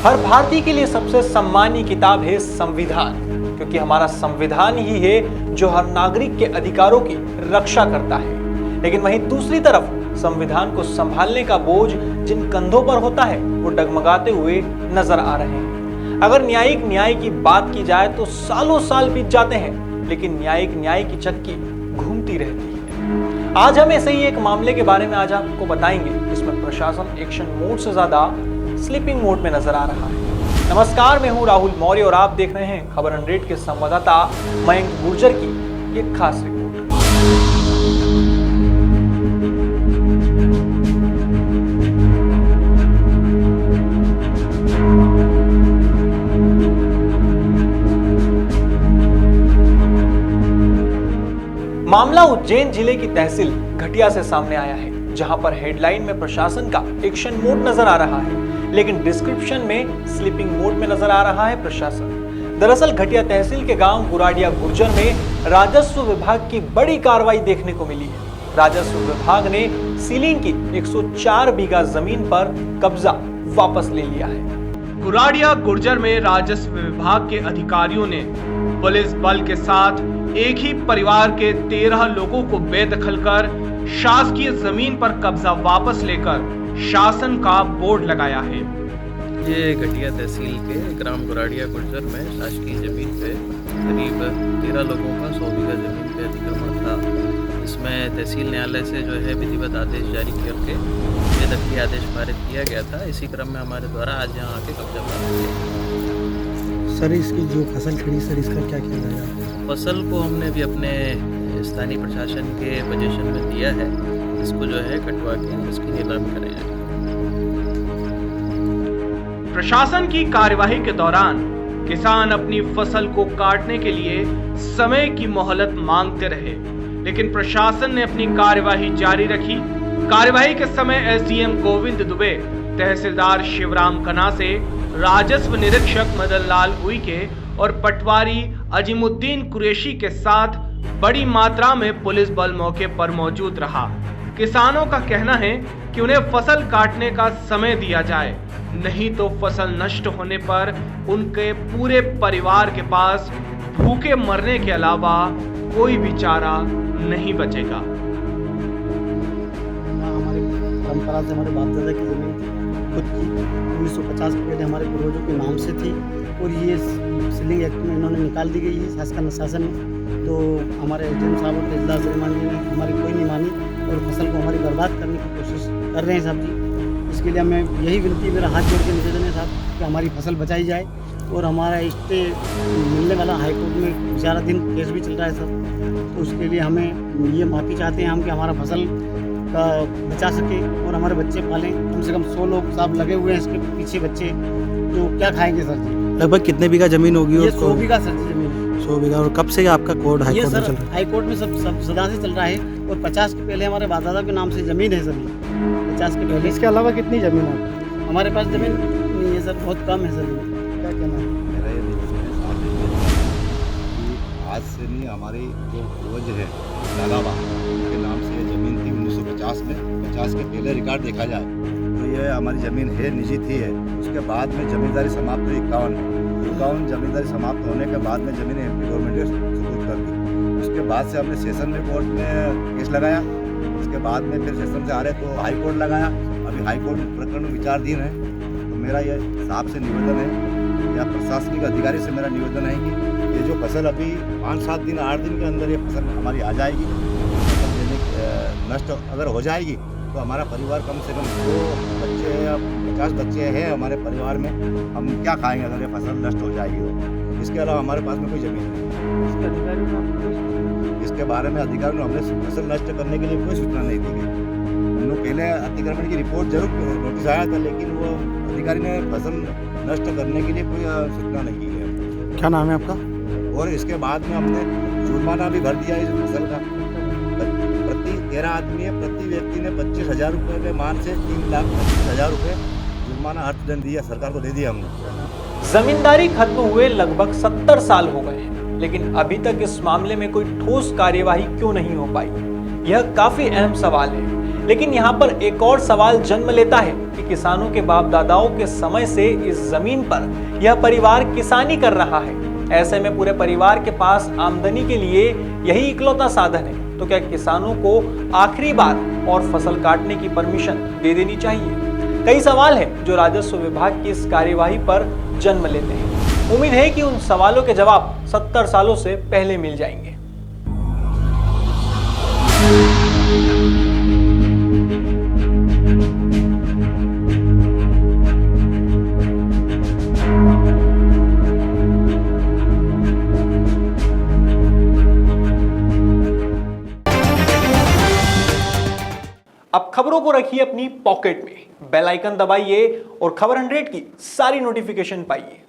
हर भारतीय के लिए सबसे सम्मानीय किताब है संविधान, क्योंकि हमारा संविधान ही है जो हर नागरिक के अधिकारों की रक्षा करता है। लेकिन वहीं दूसरी तरफ संविधान को संभालने का बोझ जिन कंधों पर होता है वो डगमगाते हुए नजर आ रहे हैं। अगर न्यायिक न्याय की बात की जाए तो सालों साल बीत जाते हैं, लेकिन न्यायिक न्याय की चक्की घूमती रहती है। आज हम ऐसे ही एक मामले के बारे में आज आपको बताएंगे, इसमें प्रशासन एक्शन मोड से ज्यादा स्लीपिंग मोड में नजर आ रहा है। नमस्कार, मैं हूं राहुल मौर्य और आप देख रहे हैं खबर 100 के संवाददाता मयंक गुर्जर की ये खास रिपोर्ट। मामला उज्जैन जिले की तहसील घटिया से सामने आया है, जहां पर हेडलाइन में प्रशासन का एक्शन मोड नजर आ रहा है, लेकिन डिस्क्रिप्शन में स्लीपिंग मोड में नजर आ रहा है प्रशासन। दरअसल घटिया तहसील के गांव गुराडिया गुर्जर में राजस्व विभाग की बड़ी कार्रवाई देखने को मिली है। राजस्व विभाग ने सीलिंग की 104 बीघा जमीन पर कब्जा वापस ले लिया है। गुराडिया गुर्जर में राजस्व विभाग के अधिकारियों ने पुलिस बल के साथ एक ही परिवार के 13 लोगों को बेदखल कर शासकीय जमीन पर कब्जा वापस लेकर शासन का बोर्ड लगाया है। ये घटिया तहसील के ग्राम गुराडिया गुर्जर में शासकीय जमीन पे करीब 13 लोगों का 100 बीघा जमीन पे अतिक्रमण था। इसमें तहसील न्यायालय से जो है विधिवत आदेश जारी करके बेदखली आदेश पारित किया गया था। इसी क्रम में हमारे द्वारा आज यहाँ आके कब्जा प्राप्त किया। सर, इसकी जो फसल खड़ी, सर इसका क्या किया जाएगा? फसल को हमने भी अपने स्थानीय प्रशासन के पोजीशन में दिया है। इसको जो है कटवा के इसकी नीलामी करेंगे। प्रशासन की कार्यवाही के दौरान किसान अपनी फसल को काटने के लिए समय की मोहलत मांगते रहे, लेकिन प्रशासन ने अपनी कार्यवाही जारी रखी। कार्यवाही के समय एसडीएम गोविंद दुबे, तहसीलदार शिवराम कनासे, राजस्व निरीक्षक मदन लाल उइके और पटवारी अजीमुद्दीन कुरैशी के साथ बड़ी मात्रा में पुलिस बल मौके पर मौजूद रहा। किसानों का कहना है कि उन्हें फसल काटने का समय दिया जाए, नहीं तो फसल नष्ट होने पर उनके पूरे परिवार के पास भूखे मरने के अलावा कोई भी चारा नहीं बचेगा। हमारी परंपरा से हमारे बाप दादा की जमीन थी, खुद की 1950 के पहले हमारे पूर्वजों के नाम से थी, और ये सीलिंग एक्ट में इन्होंने निकाल दी गई है शासन में। तो हमारे एसडीएम साहब और तहसीलदार श्रीमान जी ने हमारी कोई नहीं मानी और फसल को हमारी बर्बाद करने की कोशिश कर रहे हैं साहब जी। इसके लिए हमें यही विनती, मेरा हाथ जोड़ के निवेदन है साहब कि हमारी फसल बचाई जाए, और हमारा स्टे मिलने वाला हाईकोर्ट में विचाराधीन केस भी चल रहा है सर। तो उसके लिए हमें ये माफ़ी चाहते हैं हम कि हमारा फसल का बचा सके और हमारे बच्चे पालें। कम से कम 100 लोग साहब लगे हुए हैं इसके पीछे बच्चे, जो क्या खाएंगे सर जी। लगभग कितने बीघा जमीन होगी? ये 100 बीघा सर जी जमीन। 100 बीघा। और कब से आपका कोर्ट ये हाईकोर्ट में सर चल रहा है? हाईकोर्ट में सब सदा से चल रहा है, और 50 के पहले हमारे बाप दादा के नाम से ज़मीन है सर। 50 के पहले। इसके अलावा कितनी ज़मीन है? हमारे पास ज़मीन नहीं है सर, बहुत कम है सर। क्या कहना है? मेरा ये निवेदन है कि आज से नहीं, हमारे जो पूर्वज है दादा बाबा उनके नाम से ये ज़मीन थी 1950 में। 50 के पहले रिकॉर्ड देखा जाए तो ये हमारी ज़मीन है, निजी थी है। उसके बाद में ज़मींदारी समाप्त हुई 51 ज़मींदारी समाप्त होने के बाद में ज़मीन एमपी गवर्नमेंट ने सुपुर्द कर दी। उसके बाद से हमने सेशन में कोर्ट में केस लगाया। उसके बाद में फिर सेशन से आ रहे तो हाई कोर्ट लगाया। अभी हाई कोर्ट प्रकरण विचाराधीन है। तो मेरा ये साहब से निवेदन है या प्रशासनिक अधिकारी से मेरा निवेदन है कि ये जो फसल अभी 5-7 दिन 8 दिन के अंदर ये फसल हमारी आ जाएगी। फसल नष्ट अगर हो जाएगी तो हमारा परिवार कम से कम 2 बच्चे या 50 बच्चे हैं हमारे परिवार में, हम क्या खाएंगे अगर ये फसल नष्ट हो जाएगी तो। इसके अलावा हमारे पास में कोई ज़मीन नहीं। इसके बारे में अधिकारियों ने हमने फसल नष्ट करने के लिए कोई सूचना नहीं दी गई। हम लोग पहले अतिक्रमण की रिपोर्ट जरूर नोटिस आया था, लेकिन वो अधिकारी ने फसल नष्ट करने के लिए कोई सूचना नहीं की है। क्या नाम है आपका? और इसके बाद में हमने जुर्माना भी भर दिया इस फसल का। प्रति 13 आदमी है, प्रति व्यक्ति ने 25,000 रुपये के मान से 3,25,000 रुपये जुर्माना अर्थदंड दिया, सरकार को दे दिया हमने। जमींदारी खत्म हुए लगभग 70 साल हो गए हैं, लेकिन अभी तक इस मामले में कोई ठोस कार्यवाही क्यों नहीं हो पाई? यह काफी अहम सवाल है। लेकिन यहाँ पर एक और सवाल जन्म लेता है कि किसानों के बाप दादाओं के समय से इस जमीन पर यह परिवार किसानी कर रहा है। ऐसे में पूरे परिवार के पास आमदनी के लिए यही इकलौता साधन है, तो क्या किसानों को आखिरी बार और फसल काटने की परमिशन दे देनी चाहिए? कई सवाल हैं जो राजस्व विभाग की इस कार्यवाही पर जन्म लेते हैं। उम्मीद है कि उन सवालों के जवाब 70 सालों से पहले मिल जाएंगे। अब खबरों को रखिए अपनी पॉकेट में, बेल आइकन दबाइए और खबर 100 की सारी नोटिफिकेशन पाइए।